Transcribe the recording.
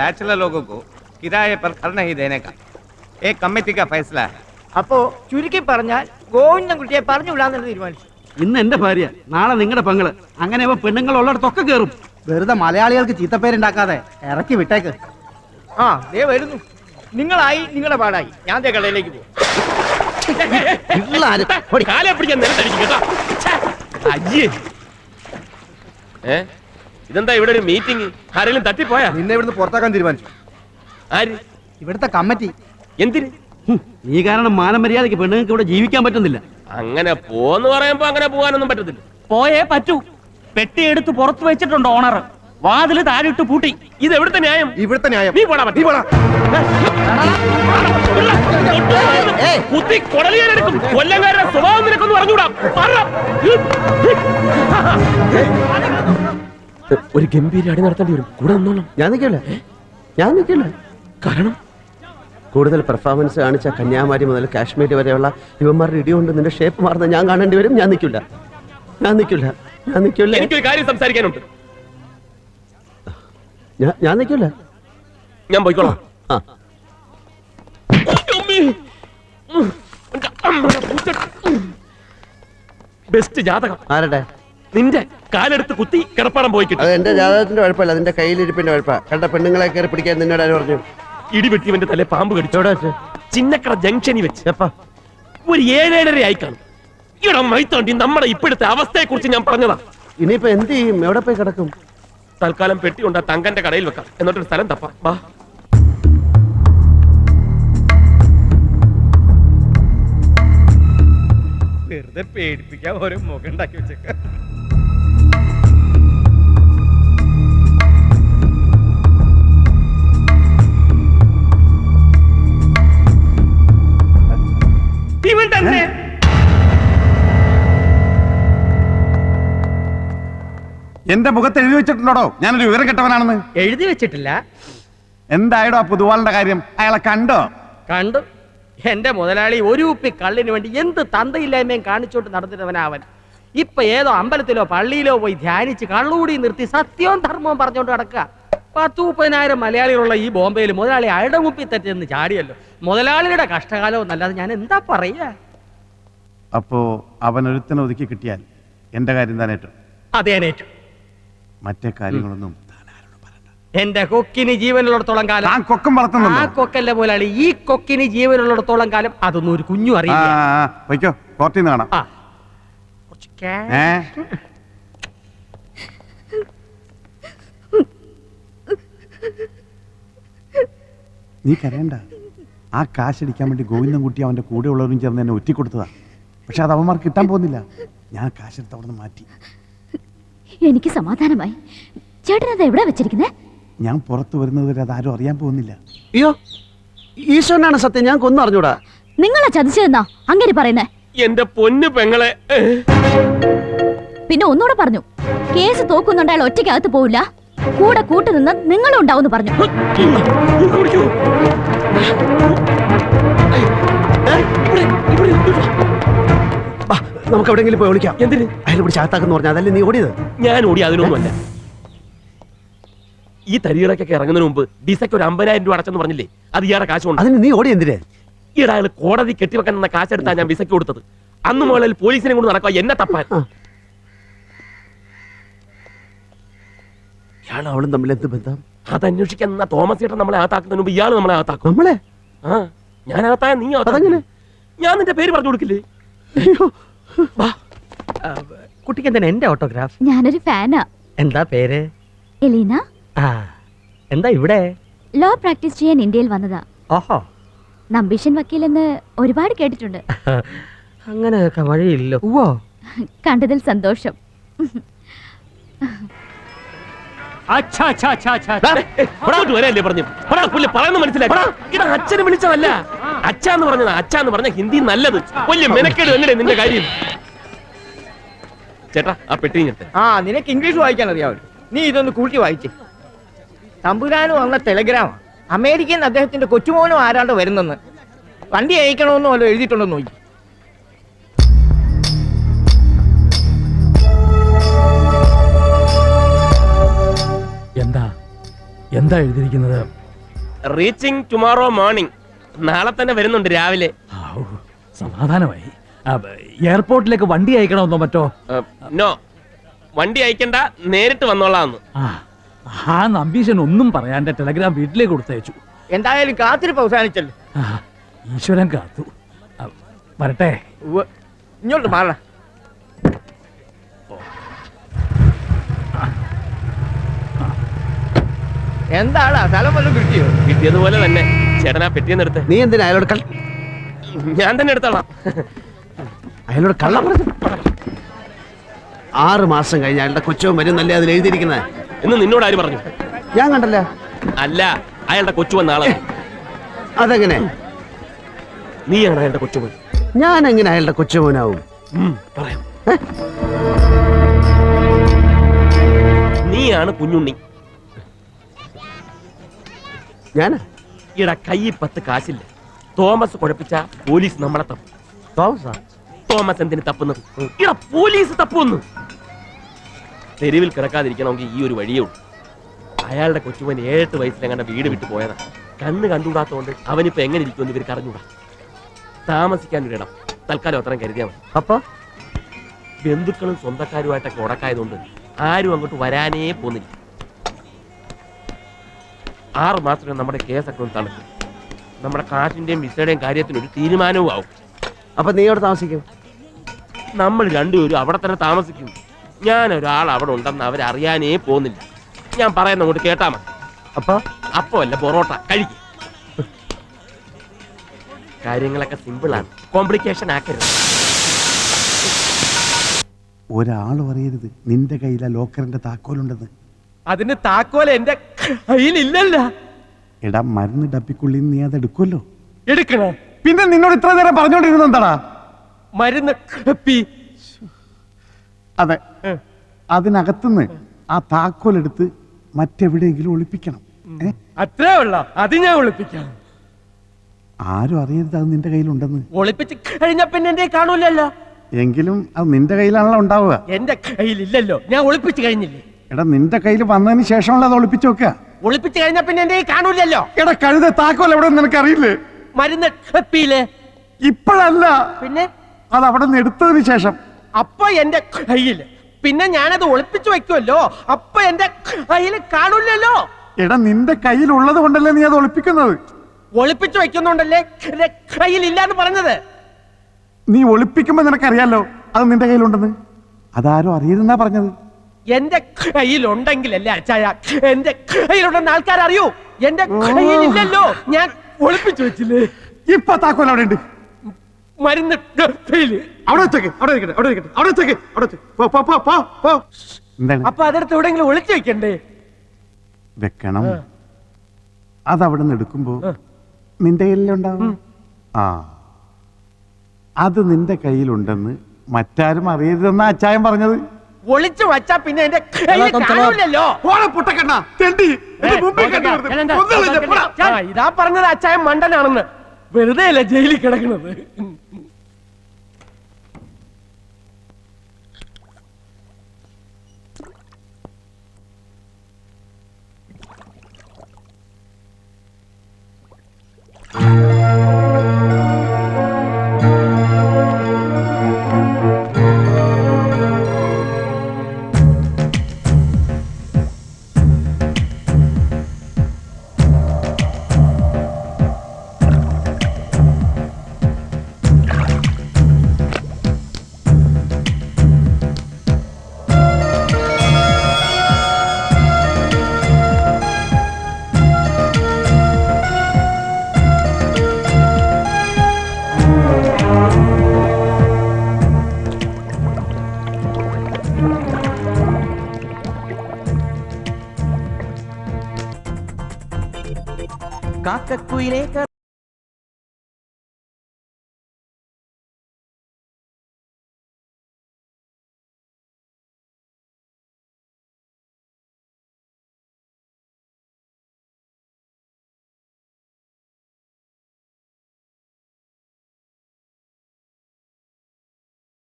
Bachelor लोगों को किराए पर घर नहीं देने का एक कमेटी का फैसला है. അപ്പോ ചുരുക്കി പറഞ്ഞാൽ ഗോവിന്ദൻകുട്ടിയെ പറഞ്ഞു വിടാന്ന് തീരുമാനിച്ചു. ഇന്ന് എന്റെ ഭാര്യ, നാളെ നിങ്ങളുടെ പെങ്ങള്, അങ്ങനെ പെണ്ണുങ്ങൾ ഉള്ളിടത്തൊക്കെ കയറും. വെറുതെ മലയാളികൾക്ക് ചീത്തപ്പേരുണ്ടാക്കാതെ ഇറക്കി വിട്ടേക്ക്. ആ ദേ വരുന്നു. നിങ്ങളായി നിങ്ങളുടെ പാടായി. ഞാൻ ദേ കടയിലേക്ക് പോകും. ഇതെന്താ ഇവിടെ ഒരു മീറ്റിംഗ്? ആരെങ്കിലും തട്ടിപ്പോയാ? നിന്നെ ഇവിടുന്ന് പുറത്താക്കാൻ തീരുമാനിച്ചു. ആര്? ഇവിടുത്തെ കമ്മിറ്റി. എന്തിന്? നീ കാരണം മാനമര്യാദയ്ക്ക് പെണ്ണുങ്ങൾക്ക് ഇവിടെ ജീവിക്കാൻ പറ്റുന്നില്ല. അങ്ങനെ പോന്ന് പറയുമ്പോ അങ്ങനെ പോകാനൊന്നും പറ്റത്തില്ല. പോയേ പറ്റൂ. പെട്ടിയെടുത്ത് പുറത്തു വെച്ചിട്ടുണ്ട് ഓണർ. വാതില് താഴിട്ട് പൂട്ടി. ഇത് എവിടുത്തെ ന്യായം? ഇവിടുത്തെ ന്യായം. നീ പോടാ, നീ പോടാ. കുത്തി കൊടലിയാലെടുക്കും. കൊല്ലംകാരുടെ സ്വഭാവം നിനക്കൊന്ന് പറഞ്ഞുകൂടാ. ഒരു ഗംഭീര അടി നടത്തേണ്ടി വരും. കൂടെ നിന്നോളാം. ഞാൻ നിൽക്കില്ല. കാരണം കൂടുതൽ പെർഫോമൻസ് കാണിച്ച കന്യാകുമാരി മുതൽ കാശ്മീർ വരെയുള്ള യുവന്മാരുടെ ഇടികൊണ്ട് നിന്റെ ഷേപ്പ് മാറുന്ന ഞാൻ കാണേണ്ടി വരും. ഞാൻ നിൽക്കില്ല. എനിക്കൊരു കാര്യം സംസാരിക്കാനുണ്ട്. ഞാൻ നിൽക്കില്ല. ഞാൻ പോയിക്കോളാം. ബെസ്റ്റ് ജാതകം ആരുടെ? നിന്റെ കാലെടുത്ത് കുത്തി കിടപ്പാടം പോയി കിട്ടും. അത് എന്റെ ജാതകത്തിന്റെ കുഴപ്പമില്ല, അതിന്റെ കയ്യിലിരിപ്പിന്റെ കുഴപ്പ. കണ്ട പെണ്ണുങ്ങളെ കയറി പിടിക്കാൻ നിന്നോട് ആര് പറഞ്ഞു? ഇടിവെട്ടിവന്റെ തലേ പാമ്പ് കടിച്ചു. ചിന്നക്കട ജംഗ്ഷനിൽ വെച്ച് എപ്പാ? ഒരു 7-7:30 ആയി കാണും. ഇവിടെ മൈത്തോണ്ടി നമ്മുടെ ഇപ്പോഴത്തെ അവസ്ഥയെ കുറിച്ച് ഞാൻ പറഞ്ഞതാ. ഇനിയിപ്പോ എന്ത് ചെയ്യും? എവിടെ പോയി കിടക്കും? തൽക്കാലം പെട്ടി കൊണ്ട് തങ്കന്റെ കടയിൽ വെക്കാം. എന്നിട്ടൊരു സ്ഥലം തപ്പാം. വാ. വെറുതെ പേടിപ്പിക്കാൻ ഓരോ മുഖം ഉണ്ടാക്കി വെച്ചേക്ക. ഇവൻ തന്നെ. എന്റെ മുഖത്ത് എഴുതി വെച്ചിട്ടുണ്ടോ ഞാനൊരു വിവരം കെട്ടവനാണെന്ന്? എഴുതി വെച്ചിട്ടില്ല. എന്തായടോ ആ പുതുവാളുടെ കാര്യം? അയാളെ കണ്ടോ? കണ്ടു. എന്റെ മുതലാളി ഒരു കുപ്പി കള്ളിന് വേണ്ടി എന്ത് തന്തയില്ലായ്മയും കാണിച്ചോണ്ട് നടന്നിട്ടവനാവൻ. ഇപ്പൊ ഏതോ അമ്പലത്തിലോ പള്ളിയിലോ പോയി ധ്യാനിച്ച് കള്ളുകൂടി നിർത്തി സത്യവും ധർമ്മവും പറഞ്ഞോണ്ട് നടക്കുക. 10-30,000 മലയാളികളുള്ള ഈ ബോംബെയിൽ മുതലാളി അയാളുടെ മുപ്പിൽ തെറ്റെന്ന് ചാടിയല്ലോ. മുതലാളിയുടെ കഷ്ടകാലവും നല്ലത് ഞാൻ എന്താ പറയാ. അപ്പോ അവനൊരുത്തനെ ഒതുക്കി കിട്ടിയാൽ എന്റെ കാര്യം താനേറ്റു. അതേനേറ്റു. മറ്റേ കാര്യങ്ങളൊന്നും എന്റെ കൊക്കിന് ജീവനുള്ളിടത്തോളം കാലം. ഞാൻ കൊക്കം വളർത്തുന്നു. ആ കൊക്കല്ല മുതലാളി, ഈ കൊക്കിന് ജീവനുള്ളിടത്തോളം കാലം അതൊന്നും ഒരു കുഞ്ഞു അറിയില്ല. വയ്ക്കോ, കോർട്ടിൽ നിന്ന് കാണാം. നീ കരയണ്ട. ആ കാശടിക്കാൻ വേണ്ടി ഗോവിന്ദൻകുട്ടി അവന്റെ കൂടെ ഉള്ളവരും ചേർന്ന് എന്നെ ഒറ്റിക്കൊടുത്തതാ. പക്ഷെ അത് അവന്മാർക്ക് കിട്ടാൻ പോകുന്നില്ല. ഞാൻ കാശെടുത്ത് അവിടെ നിന്ന് മാറ്റി. എനിക്ക് സമാധാനമായി. ചേട്ടൻ അത് എവിടെ വെച്ചിരിക്കുന്നേ? ഞാൻ പുറത്തു വരുന്നത് വരെ അതാരും അറിയാൻ പോകുന്നില്ല. അയ്യോ, ഈശ്വരനാണ് സത്യം. ഞാൻ കൊന്നു അറിഞ്ഞൂടാ. നിങ്ങളാ ചതിച്ചതെന്നാ അങ്ങനെ പറയുന്നേ? എന്റെ പൊന്നു പെങ്ങളെ. പിന്നെ ഒന്നുകൂടെ പറഞ്ഞു, കേസ് തോക്കുന്നുണ്ടായാൽ ഒറ്റയ്ക്കകത്ത് പോവില്ല, കൂടെ കൂട്ടുനിന്ന് നിങ്ങളും ഉണ്ടാവും പറഞ്ഞു. നമുക്ക് എവിടെയെങ്കിലും പോയി വിളിക്കാം. എന്തിന്? അയാൾ ഇവിടെ ചാത്താക്കെന്ന് പറഞ്ഞാൽ അതല്ലേ നീ ഓടിയത്? ഞാൻ ഓടി അതിനൊന്നുമല്ല. ഈ തരികളൊക്കെ ഇറങ്ങുന്നതിന് മുമ്പ് ഡിസക്ക് ഒരു 50,000 രൂപ അടച്ചെന്ന് പറഞ്ഞില്ലേ? അത് ഇയാളുടെ കാശ് കൊണ്ട്. അതിന് നീ ഓടി എന്തിനെ? ഈടാ അയാൾ കോടതി കെട്ടിവെക്കാൻ എന്ന കാശെടുത്താ ഞാൻ വിസയ്ക്ക് കൊടുത്തത്. അന്ന് മുതൽ പോലീസിനെ കൊണ്ട് നടക്കുക എന്നെ തപ്പാൻ. ഇയാൾ അവളും തമ്മിൽ എന്ത് ബന്ധം? അതന്വേഷിക്കാൻ നിന്ന തോമസ് ചേട്ടൻ നമ്മളെ അകത്താക്കുന്നതിന് മുമ്പ് ഇയാൾ നമ്മളെ അകത്താക്കും. നമ്മളെ? ആ, ഞാൻ അകത്തായ നീ അകത്തങ്ങനെ? ഞാൻ നിന്റെ പേര് പറഞ്ഞു കൊടുക്കില്ലേ? കുട്ടിക്ക് എന്താണ് എന്റെ ഓട്ടോഗ്രാഫ്? ഞാനൊരു ഫാനാ. എന്താ പേര്? എലീന. എന്താ ഇവിടെ? ലോ പ്രാക്ടീസ് ചെയ്യാൻ ഇന്ത്യയിൽ വന്നതാ. ഓഹോ. നമ്പീഷൻ വക്കീലെന്ന് ഒരുപാട് കേട്ടിട്ടുണ്ട്. അങ്ങനെയൊക്കെ വഴിയില്ലോ. കണ്ടതിൽ സന്തോഷം. വരെയല്ലേ പറഞ്ഞു മനസ്സിലാക്കി. അച്ഛനെ വിളിച്ചതല്ല, അച്ഛന്ന് പറഞ്ഞത്. അച്ഛന്ന് പറഞ്ഞ ഹിന്ദി നല്ലത്. വലിയ മെനക്കേട് തന്നെ നിന്റെ കാര്യം. ചേട്ടാ ആ പെട്ടി ഞെട്ടെ. നിനക്ക് ഇംഗ്ലീഷ് വായിക്കാൻ അറിയാമല്ലോ, നീ ഇതൊന്ന് കൂട്ടി വായിച്ചേ. തമ്പുരാന് വന്ന ടെലഗ്രാം. അമേരിക്കൻ അദ്ദേഹത്തിന്റെ കൊച്ചുമോനും ആരാണ്ട് വരുന്നെന്ന്. വണ്ടി അയക്കണമെന്നും വല്ലതും എഴുതിയിട്ടുണ്ടോ നോക്കി. എന്താ എന്താ എഴുതിയിരിക്കുന്നത്? Reaching tomorrow morning. നാളെ തന്നെ വരുന്നുണ്ട് രാവിലെ. സമാധാനമായി. എയർപോർട്ടിലേക്ക് വണ്ടി അയക്കണമെന്നോ മറ്റോ? നോ, വണ്ടി അയക്കണ്ട, നേരിട്ട് വന്നോളാന്ന്. ആ നമ്പീശൻ ഒന്നും പറയാൻ്റെ ടെലഗ്രാം വീട്ടിലേക്ക് കൊടുത്തയച്ചു. എന്തായാലും കാത്തിരിപ്പ് അവസാനിച്ചല്ലോ. ഈശ്വരൻ കാത്തു. വരട്ടെ. ഇങ്ങോട്ട് മാറ. എന്താടാ സ്ഥലം വല്ലതും കിട്ടിയോ? കിട്ടിയതുപോലെ തന്നെ. ചേട്ടനാ പെട്ടിയെന്ന് എടുത്ത്. നീ എന്തിനാ അയാളോട് ഞാൻ തന്നെ എടുത്തോളാം. അയാളോട് കള്ളം പറഞ്ഞു? 6 മാസം കഴിഞ്ഞ് അയാളുടെ കൊച്ചവും വരുന്നല്ലേ അതിൽ എഴുതിയിരിക്കുന്നത്. എന്ന് നിന്നോട് ആര് പറഞ്ഞു? ഞാൻ കണ്ടല്ല. അല്ല, അയാളുടെ കൊച്ചു വന്ന ആളെ. അതെങ്ങനെ? നീയാണ് അയാളുടെ കൊച്ചുമോൻ. ഞാൻ എങ്ങനെ അയാളുടെ കൊച്ചുമോനാവും? പറയാം. നീയാണ് കുഞ്ഞുണ്ണി. ഞാൻ ഈട കൈ 10 കാശില്ല. തോമസ് കുഴപ്പിച്ച പോലീസ് നമ്മളെ തപ്പും. തോമസ് എന്തിന് തപ്പുന്നത്? ഈട പോലീസ് തപ്പുന്നു. തെരുവിൽ കിടക്കാതിരിക്കണമെങ്കിൽ ഈ ഒരു വഴിയേ ഉള്ളൂ. അയാളുടെ കൊച്ചുമോൻ 7 വയസ്സിലെങ്ങാണ്ട് വീട് വിട്ടു പോയതാ. കണ്ണ് കണ്ടുകൂടാത്തതുകൊണ്ട് അവനിപ്പോ എങ്ങനെ ഇരിക്കുമെന്ന് ഇവർക്ക് അറിഞ്ഞൂടാ. താമസിക്കാൻ ഒരിടം തൽക്കാലം അത്രയും കരുതിയാൽ മതി. അപ്പൊ ബന്ധുക്കളും സ്വന്തക്കാരുമായിട്ടൊക്കെ ഉടക്കായതുകൊണ്ട് ആരും അങ്ങോട്ട് വരാനേ പോന്നില്ല. 6 മാസത്തിനും നമ്മുടെ കേസൊക്കെ ഒന്ന് തണുക്കും. നമ്മുടെ കാശിന്റെയും വിസയുടെയും കാര്യത്തിനൊരു തീരുമാനവും ആവും. അപ്പൊ നീ അവിടെ താമസിക്കും? നമ്മൾ രണ്ടുപേരും അവിടെ തന്നെ താമസിക്കും. ഞാനൊരാൾ അവിടെ ഉണ്ടെന്ന് അവരറിയാനേ പോകുന്നില്ല. ഞാൻ പറയുന്ന അങ്ങോട്ട് കേട്ടാ മതി. അപ്പൊ അല്ല പൊറോട്ട കഴിക്കും. കാര്യങ്ങളൊക്കെ സിമ്പിളാണ്, കോംപ്ലിക്കേഷൻ ആക്കരുത്. ഒരാളും അറിയരുത് നിന്റെ കയ്യിലാ ലോക്കറിന്റെ താക്കോലുണ്ടെന്ന്. അതിന് താക്കോൽ എന്റെ കയ്യിലില്ലല്ല. എടാ, മരുന്ന് ഡപ്പിക്കുള്ളിൽ നീ അത് എടുക്കുമല്ലോ. എടുക്കണ? പിന്നെ നിന്നോട് ഇത്ര നേരം പറഞ്ഞോണ്ടിരുന്ന എന്താടാ? മരുന്ന് അതെ, അതിനകത്തുനിന്ന് ആ താക്കോൽ എടുത്ത് മറ്റെവിടെയെങ്കിലും ഒളിപ്പിക്കണം. അത്രേ ഉള്ള. അത് ഞാൻ ഒളിപ്പിക്കാം. ആരും അറിയരുത് അത് നിന്റെ കയ്യിലുണ്ടെന്ന്. ഒളിപ്പിച്ച് കഴിഞ്ഞ പിന്നെ എന്റെ കാണൂലല്ലോ. എങ്കിലും അത് നിന്റെ കയ്യിലാണല്ലോ ഉണ്ടാവുക. എന്റെ കയ്യിലില്ലല്ലോ, ഞാൻ ഒളിപ്പിച്ച് കഴിഞ്ഞില്ലേ. എടാ, നിന്റെ കയ്യിൽ വന്നതിന് ശേഷമുള്ള അത് ഒളിപ്പിച്ചു വെക്കുക. ഒളിപ്പിച്ച് കഴിഞ്ഞ പിന്നെ എന്റെ കാണൂലല്ലോ. എടാ കഴുത, താക്കോൽ എവിടെ നിനക്ക് അറിയില്ലേ? മരുന്ന് ഇപ്പോഴല്ല, പിന്നെ അത് അവിടെ നിന്ന് എടുത്തതിന് ശേഷം. അപ്പൊ എന്റെ കയ്യില്, പിന്നെ ഞാനത് ഒളിപ്പിച്ചു വെക്കുമല്ലോ. അപ്പൊ എന്റെ കയ്യിൽ കാണൂലല്ലോ. എടാ, നിന്റെ കയ്യിൽ ഉള്ളത് കൊണ്ടല്ലേ നീ അത് ഒളിപ്പിക്കുന്നത്. ഒളിപ്പിച്ചു വെക്കുന്നുണ്ടല്ലേ കയ്യിലില്ലാന്ന് പറഞ്ഞത്. നീ ഒളിപ്പിക്കുമ്പോ നിനക്കറിയാലോ അത് നിന്റെ കയ്യിലുണ്ടെന്ന്. അതാരും അറിയരുതെന്നാ പറഞ്ഞത്. എന്റെ കയ്യിലുണ്ടെങ്കിലല്ലേ അച്ചായ എന്റെ കയ്യിലുണ്ടെന്ന് ആൾക്കാരറിയൂ. എന്റെ കയ്യിലില്ലല്ലോ, ഞാൻ ഒളിപ്പിച്ചു വെച്ചില്ലേ. ഇപ്പൊ താക്കോൽ അവിടെ ഉണ്ട്. മരുന്ന് അവിടെ വെച്ചേക്ക്, അവിടെ ഇരിക്കട്ടെ, അവിടെ ഇരിക്കട്ടെ, അവിടെ വെച്ചേക്ക്, അവിടെ വെച്ച്. എന്താണ്? അപ്പൊ അതെടുത്ത് എവിടെയെങ്കിലും ഒളിച്ചു വെക്കണ്ടേ? വെക്കണം. അതവിടെ നിന്ന് എടുക്കുമ്പോ നിന്റെ കയ്യിലുണ്ടാവും. ആ, അത് നിന്റെ കയ്യിലുണ്ടെന്ന് മറ്റാരും അറിയരുതെന്നാ അച്ചായൻ പറഞ്ഞത്. ഒളിച്ചു വച്ചാ പിന്നെ എന്റെ കയ്യിൽ കാണൂലല്ലോ. ഇതാ പറഞ്ഞത് അച്ചായൻ മണ്ടനാണെന്ന്. വെറുതെ അല്ല ജയിലിൽ കിടക്കുന്നത്. കാക്കക്കുയിലേ